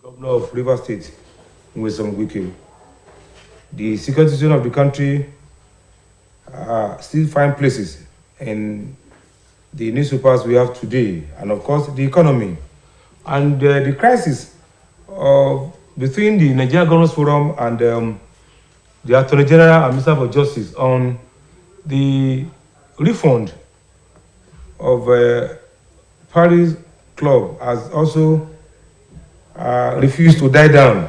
Governor of Rivers State, Nwesom Wike. The security situation of the country still find places in the newspapers we have today, and of course the economy and the crisis between the Nigerian Governors Forum and the Attorney General and Minister for Justice on the refund of Paris Club has also refused to die down.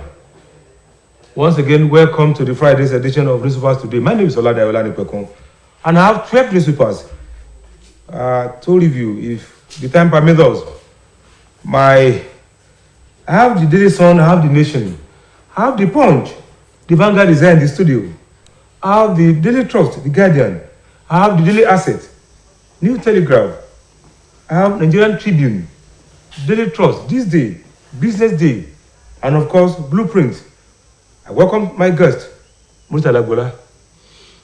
Once again, welcome to the Friday's edition of Newspapers Today. My name is Oladayola Nipekon, and I have 12 newspapers to review, if the time permits us. I have the Daily Sun, I have the Nation, I have the Punch, the Vanguard is here in the studio, I have the Daily Trust, the Guardian, I have the Daily Asset, New Telegraph, I have Nigerian Tribune, Daily Trust, This Day, Business Day, and of course, Blueprint. I welcome my guest, Murtala Gola.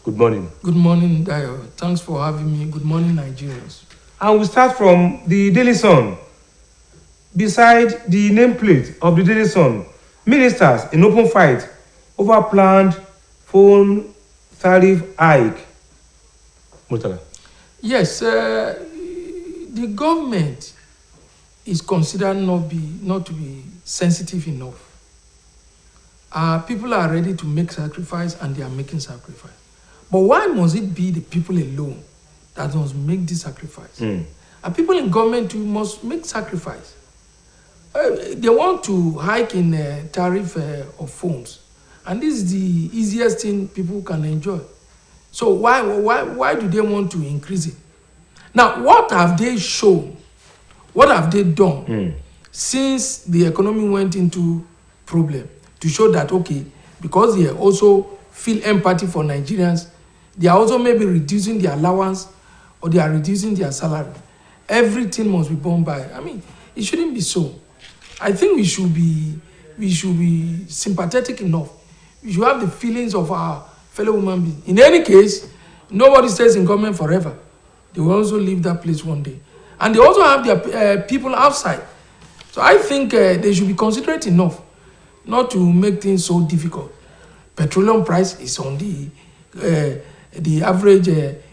Good morning. Good morning, Dayo. Thanks for having me. Good morning, Nigerians. And we start from the Daily Sun. Beside the nameplate of the Daily Sun, ministers in open fight over planned phone tariff hike. Murtala. Yes, the government is considered not to be sensitive enough. People are ready to make sacrifice, and they are making sacrifice. But why must it be the people alone that must make this sacrifice? And people in government too must make sacrifice. They want to hike in tariff of phones, and this is the easiest thing people can enjoy. So why do they want to increase it? Now, what have they shown? What have they done since the economy went into problem to show that, okay, because they also feel empathy for Nigerians, they are also maybe reducing their allowance or they are reducing their salary? Everything must be borne by. I mean, it shouldn't be so. I think we should be sympathetic enough. We should have the feelings of our fellow human beings. In any case, nobody stays in government forever. They will also leave that place one day. And they also have their people outside. So I think they should be considerate enough not to make things so difficult. Petroleum price is on the average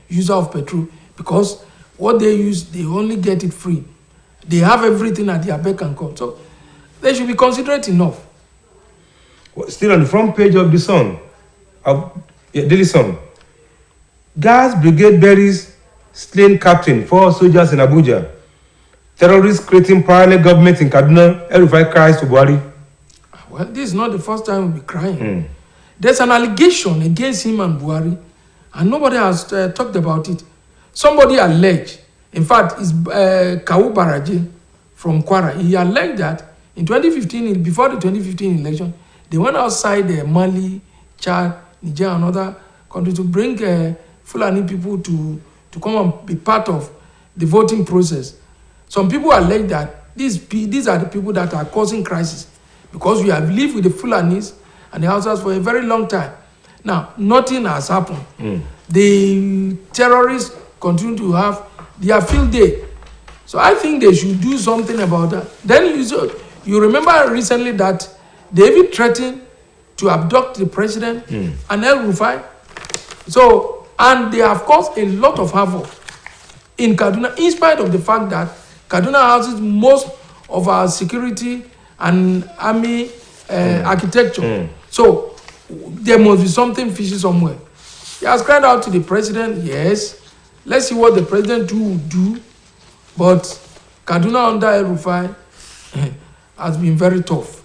user of petrol, because what they use, they only get it free. They have everything at their beck and call. So they should be considerate enough. Well, still on the front page of the Sun, Daily Sun, Gas Brigade buries slain captain, 4 soldiers in Abuja. Terrorists creating parallel government in Kaduna. El-Rufai cries to Buhari. Well, this is not the first time we'll be crying. There's an allegation against him and Buhari, and nobody has talked about it. Somebody alleged, in fact, it's Kawu Baraje from Kwara. He alleged that in 2015, before the 2015 election, they went outside Mali, Chad, Niger, and other countries to bring Fulani people to come and be part of the voting process. Some people allege that these are the people that are causing crisis, because we have lived with the Fulanis and the Hausas for a very long time. Now, nothing has happened. The terrorists continue to have their field day. So I think they should do something about that. Then you remember recently that they even threatened to abduct the president and El-Rufai. So, and they have caused a lot of havoc in Kaduna, in spite of the fact that Kaduna houses most of our security and army architecture. So there must be something fishy somewhere. He has cried out to the president, yes. Let's see what the president will do. But Kaduna under El-Rufai has been very tough.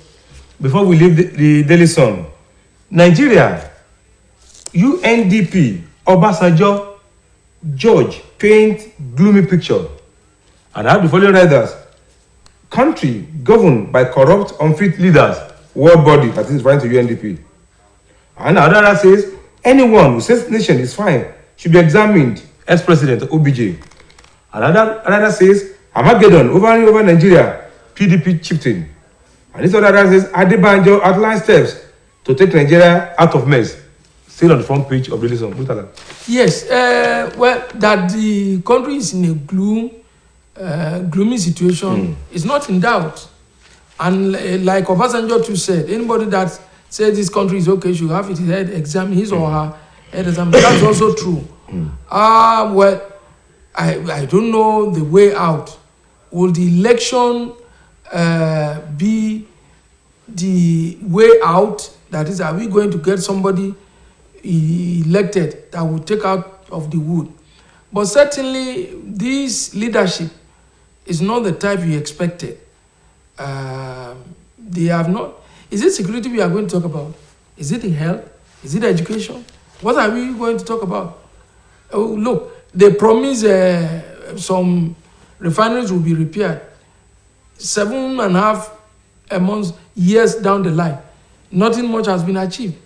Before we leave the Daily Sun, Nigeria, UNDP, Obasanjo, George paint gloomy picture. And I have the following riders. Country governed by corrupt, unfit leaders, world body, that is referring to UNDP. And another says, anyone who says nation is fine should be examined, ex-president OBJ. Another says, Armageddon over Nigeria, PDP chieftain. And this other says, Adebanjo outline steps to take Nigeria out of mess. Still on the front page of the list. Yes, well, that the country is in a gloomy situation is not in doubt. And like Obasanjo too said, anybody that says this country is okay should have his head examined, his or her head examined. That's also true. Well, I don't know the way out. Will the election be the way out? That is, are we going to get somebody elected that will take out of the wood? But certainly, this leadership is not the type you expected. They have not. Is it security we are going to talk about? Is it health? Is it education? What are we going to talk about? Oh, look, they promise some refineries will be repaired. 7.5 months, years down the line, nothing much has been achieved.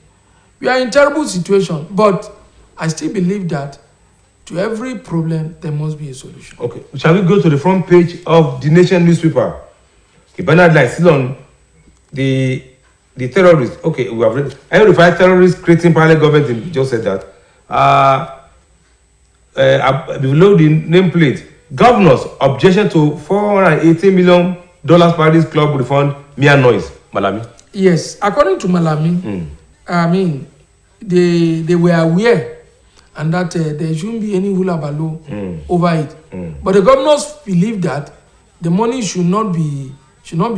We are in terrible situation, but I still believe that to every problem there must be a solution. Okay, shall we go to the front page of the Nation newspaper? A banner line still on the terrorists. Okay, we have read. Identified terrorists creating parallel government. Just said that. Below the nameplate, governors objection to $480 million Paris Club refund mere noise. Malami. Yes, according to Malami, I mean, they were aware and that there shouldn't be any hula baloo over it. But the governors believe that the money should not be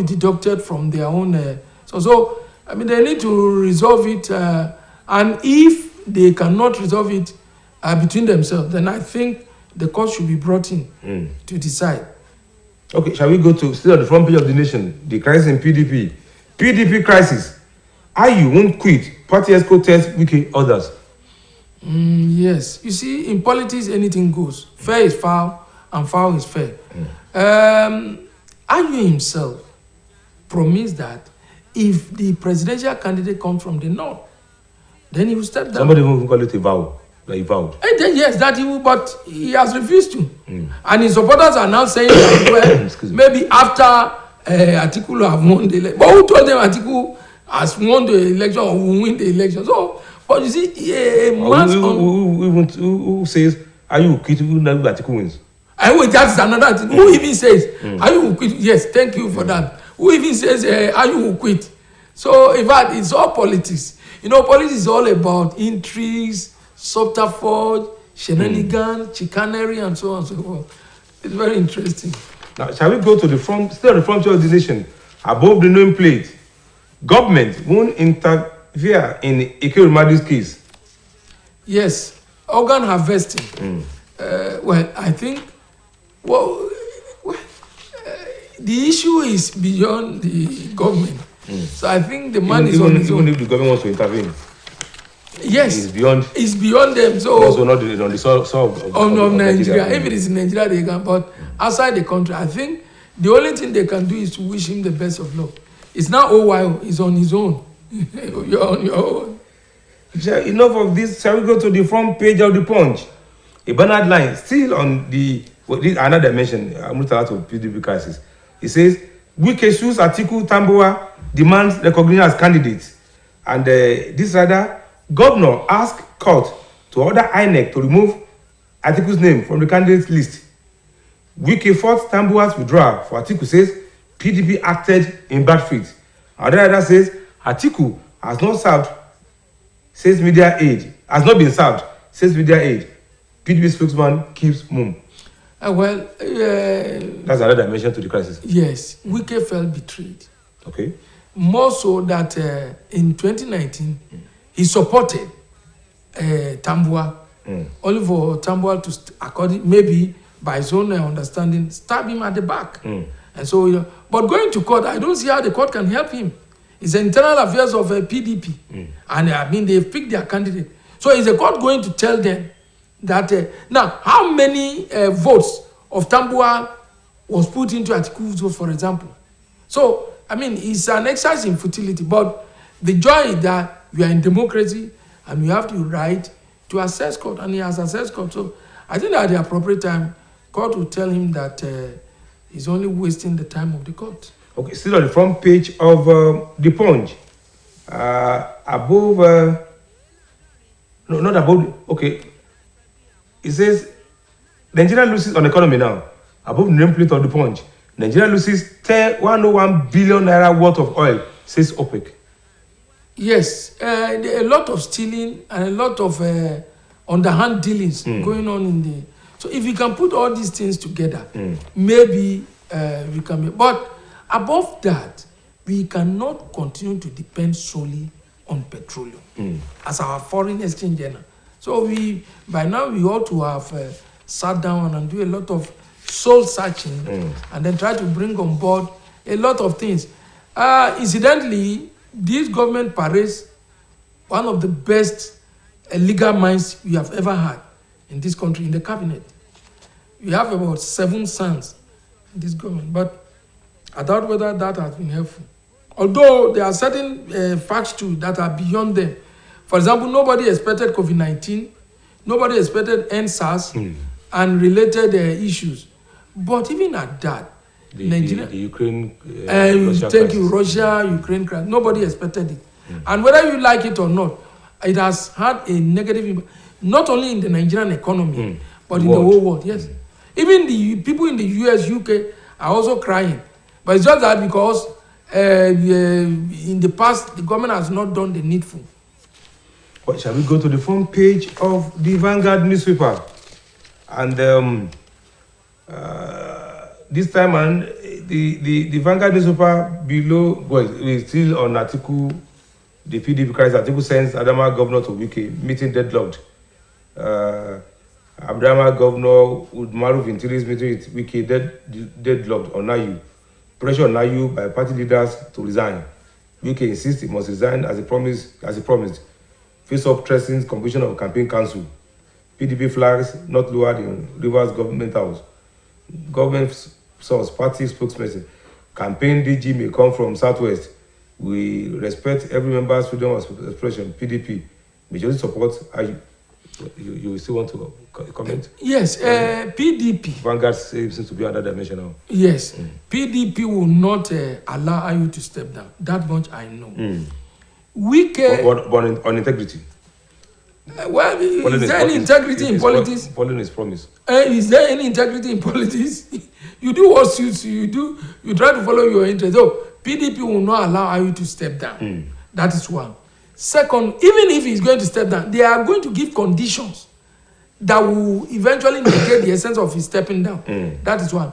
deducted from their own. So I mean, they need to resolve it, and if they cannot resolve it between themselves, then I think the court should be brought in to decide. Okay, shall we go to still on the front page of the Nation? The crisis in PDP. PDP crisis. IU won't quit. Party ESCO test Wike others. Yes. You see, in politics, anything goes. Fair is foul, and foul is fair. IU himself promised that if the presidential candidate comes from the north, then he will step down. Somebody will call it a vow. Like he vowed. And then, yes, that he will, but he has refused to. And his supporters are now saying that, well, maybe after Atiku have won the election. But who told them Atiku has won the election or will win the election? So, but you see, a man who says, are you quit? Who never Atiku wins? Anyway, that's another thing. Who even says, are you quit? Yes, thank you for that. Who even says, are you quit? So, in fact, it's all politics. You know, politics is all about intrigues, subterfuge, shenanigans, chicanery, and so on and so forth. It's very interesting. Now, shall we go to the front, still the front of the Nation, above the nameplate? Government won't interfere in Ike Rumadi's case. Yes, organ harvesting. Well, I think, the issue is beyond the government. So I think the man is on his own. Even if the government wants to intervene. Yes, it's beyond them. So also not on the soil of Nigeria. If it is in Nigeria, they can. But outside the country, I think the only thing they can do is to wish him the best of luck. It's not OYO. He's on his own. You're on your own. Enough of this. Shall we go to the front page of the Punch? A banner line still on the another dimension. I'm going to start with PDP crisis. It says Wike sues Atiku Tambuwa demands recognition as candidates, and this rather. Governor asked court to order INEC to remove Atiku's name from the candidates list. Wike fought Tambuwa's withdrawal for Atiku says PDP acted in bad faith. Another says Atiku has not served, says media aid, has not been served, says media aid. PDP spokesman keeps mum. That's another dimension to the crisis. Yes, Wike felt betrayed. Okay. More so that in 2019, he supported Tambuwa, only for Tambuwa to, maybe by his own understanding, stab him at the back. And so, but going to court, I don't see how the court can help him. It's the internal affairs of PDP. And I mean, they've picked their candidate. So is the court going to tell them that, now, how many votes of Tambuwa was put into Atiku's vote, for example? So, I mean, it's an exercise in futility, but the joy is that we are in democracy and we have the right to assess court, and he has assessed court. So I think at the appropriate time, court will tell him that he's only wasting the time of the court. Okay, still on the front page of the Punch, above, no, not above, okay, it says Nigeria loses on economy now, above the nameplate of the Punch. Nigeria loses 101 billion naira worth of oil, says OPEC. Yes, a lot of stealing and a lot of underhand dealings going on in the. So if we can put all these things together, maybe we can. But above that, we cannot continue to depend solely on petroleum as our foreign exchange earner. So by now we ought to have sat down and do a lot of soul searching and then try to bring on board a lot of things. Incidentally, this government parades one of the best legal minds we have ever had in this country, in the cabinet. We have about 7 sons in this government, but I doubt whether that has been helpful. Although there are certain facts too that are beyond them. For example, nobody expected COVID-19, nobody expected NSAS and related issues. But even at that, Nigeria, the Ukraine, Russia thank you, Russia, Ukraine crisis, nobody expected it. And whether you like it or not, it has had a negative impact, not only in the Nigerian economy, but in the whole world, yes. Even the people in the US, UK are also crying. But it's just that because in the past, the government has not done the needful. But shall we go to the front page of the Vanguard newspaper? And this time, and the Vanguard newspaper below, well, it's still on article, the PDP crisis article sends Adama governor to UK, meeting deadlocked. Adama governor would Maruf in today's meeting with UK deadlocked on Nayu. Pressure on Nayu by party leaders to resign. UK insists he must resign as he promised. Face up threatens completion of campaign council. PDP flags not lowered in Rivers Government House. Government source, party spokesperson. Campaign DG may come from Southwest. We respect every member's freedom of expression. PDP. Majority support. You still want to comment? Yes, PDP. Vanguard seems to be another dimension now. Yes, PDP will not allow you to step down. That much I know. We can. But on integrity. Well, is there any integrity in politics? Following his promise. Is there any integrity in politics? You do what suits you. You try to follow your interest. So PDP will not allow you to step down. That is one. Second, even if he's going to step down, they are going to give conditions that will eventually negate the essence of his stepping down. That is one.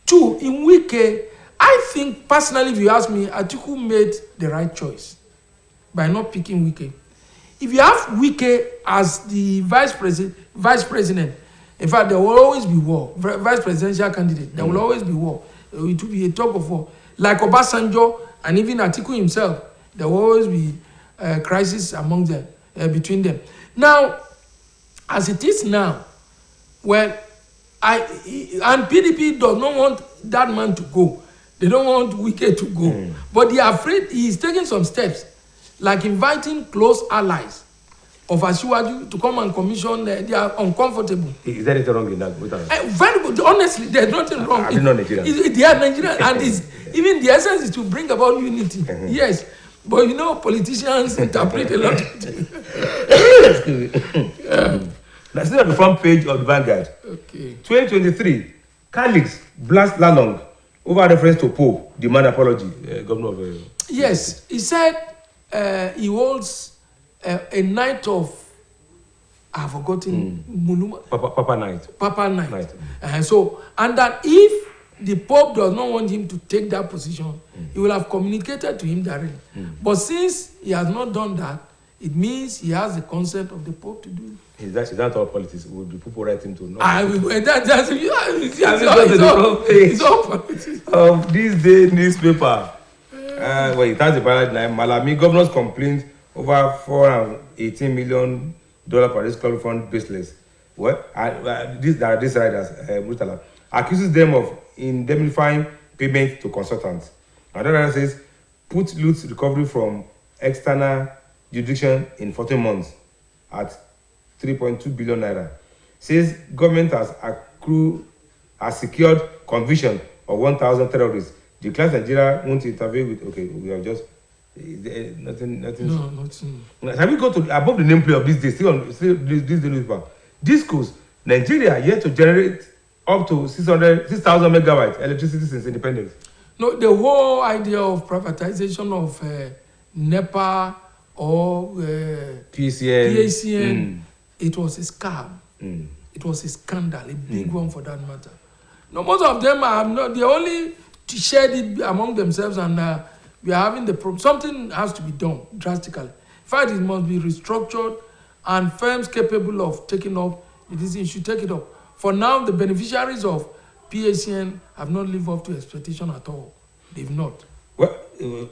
Two, in Wike, I think personally, if you ask me, Atiku made the right choice by not picking Wike. If you have Wike as the vice president, in fact, there will always be war. Vice presidential candidate, there will always be war. It will be a talk of war. Like Obasanjo and even Atiku himself, there will always be crisis among them, between them. Now, as it is now, well, and PDP does not want that man to go. They don't want Wike to go. But they are afraid he is taking some steps, like inviting close allies of Asiwaju to come and commission. They are uncomfortable. Is there anything wrong in that? Very good. Honestly, there's nothing wrong. I didn't know Nigeria. They are Nigerian, and even the essence is to bring about unity. Yes. But you know, politicians interpret a lot of things. Now, still on the front page of the Vanguard. Okay. 2023, colleagues blast Lalong over reference to Pope, demand apology. Governor of. Yes, he said he holds a night of. I've forgotten. Papa night. Papa night. So, and that if the Pope does not want him to take that position, he will have communicated to him directly. But since he has not done that, it means he has the consent of the Pope to do it. Is that all politics? Would the people write him to know? It's all politics. Of this day newspaper. Well, it has a paradigm. Malami governors complained over $418 million for this club fund baseless. Well, these riders, accuses them of indemnifying payment to consultants. Another says, put loot recovery from external jurisdiction in 14 months at 3.2 billion naira. Says government has secured conviction of 1,000 terrorists. Declares Nigeria won't intervene with. Okay, we have just nothing. No, nothing. Can we go to above the nameplate of this day? Still this newspaper. Discourse. Nigeria yet to generate up to 6,000 megawatts electricity since independence. No, the whole idea of privatization of NEPA or PACN, it was a scam. It was a scandal, a big one for that matter. No, most of them are not. They only shared it among themselves, and we are having the problem. Something has to be done drastically. In fact, it must be restructured, and firms capable of taking up it should take it up. For now, the beneficiaries of PACN have not lived up to expectation at all. They've not. Well,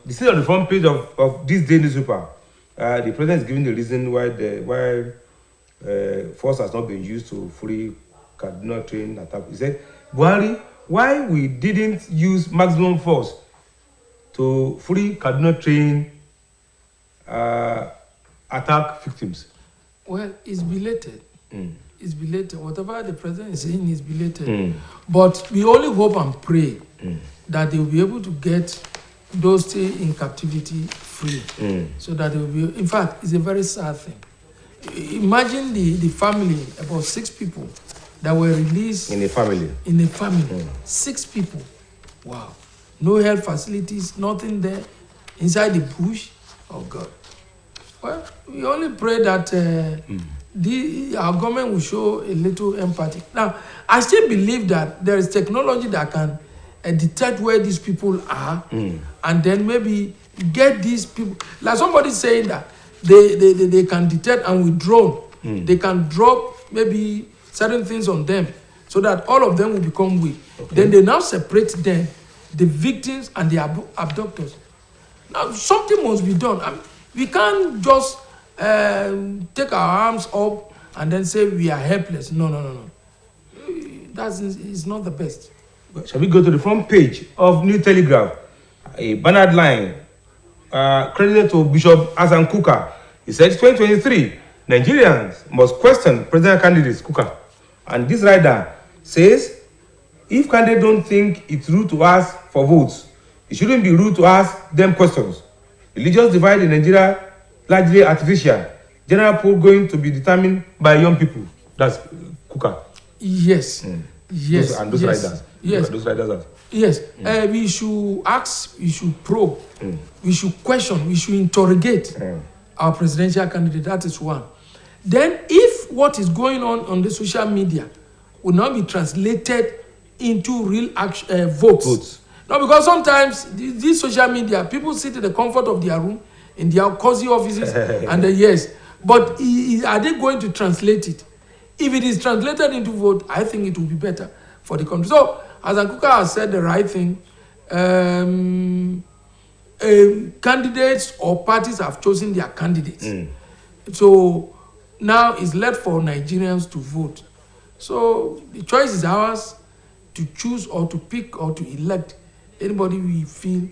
this is on the front page of this day newspaper. The president is giving the reason why force has not been used to free Kaduna train attack. He said, Buhari, why we didn't use maximum force to free Kaduna train attack victims? Well, it's belated. It's belated. Whatever the president is saying is belated. But we only hope and pray that they will be able to get those still in captivity free. So that they will be. In fact, it's a very sad thing. Imagine the family, about 6 people that were released in a family. 6 people. Wow. No health facilities, nothing there. Inside the bush. Oh God. Well, we only pray that our government will show a little empathy. Now, I still believe that there is technology that can detect where these people are, and then maybe get these people. Like somebody saying that they can detect, and with drone, they can drop maybe certain things on them so that all of them will become weak. Okay. Then they now separate them, the victims and the abductors. Now, something must be done. I mean, we can't just take our arms up and then say we are helpless. No. It's not the best. Shall we go to the front page of New Telegraph? A bannered line credited to Bishop Hassan Kuka. He said 2023, Nigerians must question presidential candidates Kuka. And this rider says, if candidates don't think it's rude to ask for votes, it shouldn't be rude to ask them questions. Religious divide in Nigeria largely artificial. General poll going to be determined by young people. That's Kuka. Yes. Yes. Those riders. Yes. Those riders are. Yes. We should ask, we should probe, we should question, we should interrogate our presidential candidate. That is one. Then, if what is going on the social media will not be translated into real action, votes. No, because sometimes these social media, people sit in the comfort of their room, in their cozy offices, and yes. But are they going to translate it? If it is translated into vote, I think it will be better for the country. So, as Kuka has said the right thing, candidates or parties have chosen their candidates. So, now it's left for Nigerians to vote. So, the choice is ours to choose or to pick or to elect anybody we feel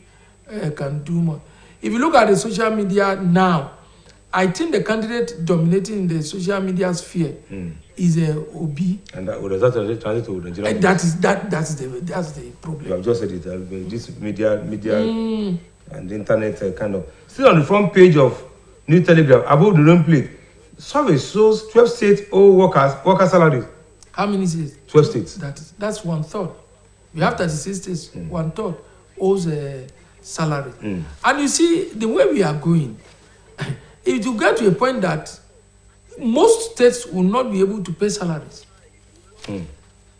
can do more. If you look at the social media now, I think the candidate dominating the social media sphere is Obi. And that would result in transit to Nigeria. That's the problem. You have just said it. This media and the internet kind of. Still on the front page of New Telegraph, above the name plate, survey shows 12 states owe worker salaries. How many states? 12 states. That's 1/3. We have 36 states. 1/3 owes a salary. And you see, the way we are going, if you get to a point that most states will not be able to pay salaries.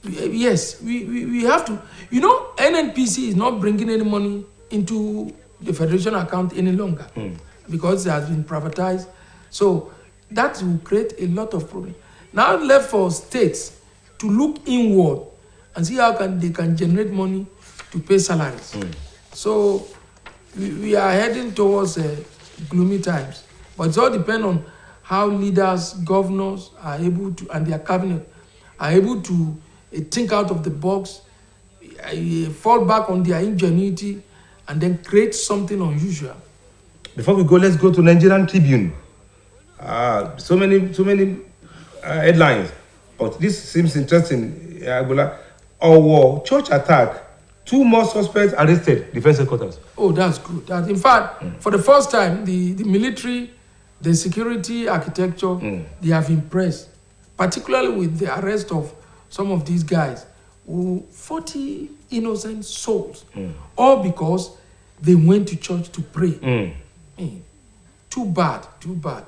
Yes, we have to. You know, NNPC is not bringing any money into the federation account any longer because it has been privatized. So that will create a lot of problems. Now left for states to look inward and see how they can generate money to pay salaries. So we are heading towards gloomy times. But it all depends on how leaders, governors are able to, and their cabinet are able to think out of the box, fall back on their ingenuity, and then create something unusual. Before we go, let's go to Nigerian Tribune. So many headlines, but this seems interesting. Our church attack. 2 more suspects arrested. Defense headquarters. Oh, that's good. In fact, for the first time, the military, the security architecture, they have impressed, particularly with the arrest of some of these guys 40 innocent souls, all because they went to church to pray. Too bad, too bad.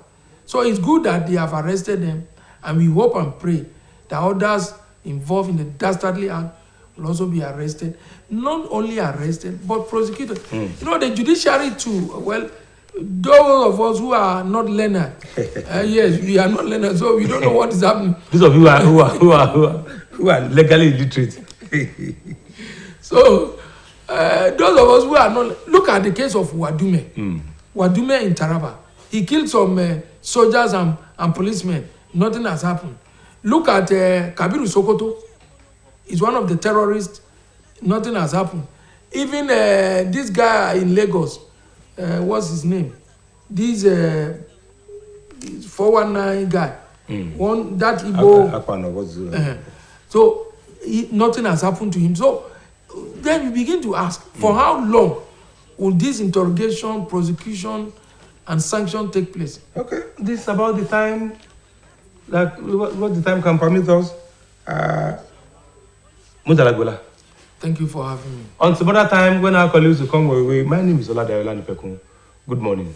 So it's good that they have arrested them, and we hope and pray that others involved in the dastardly act will also be arrested. Not only arrested, but prosecuted. You know, the judiciary too, well, those of us who are not learned, yes, we are not learned, so we don't know what is happening. Those of you who are legally illiterate. So, those of us who are not, look at the case of Wadume. Wadume in Taraba. He killed some soldiers and policemen. Nothing has happened. Look at Kabiru Sokoto. He's one of the terrorists. Nothing has happened. Even this guy in Lagos, what's his name? This 419 guy. One that Igbo. So nothing has happened to him. So then you begin to ask, for how long will this interrogation, prosecution, and sanction take place? Okay, this is about the time, like what the time can permit us. Mutalagola. Thank you for having me. On some other time, when our colleagues will come away, my name is Oladayola Nipekun. Good morning.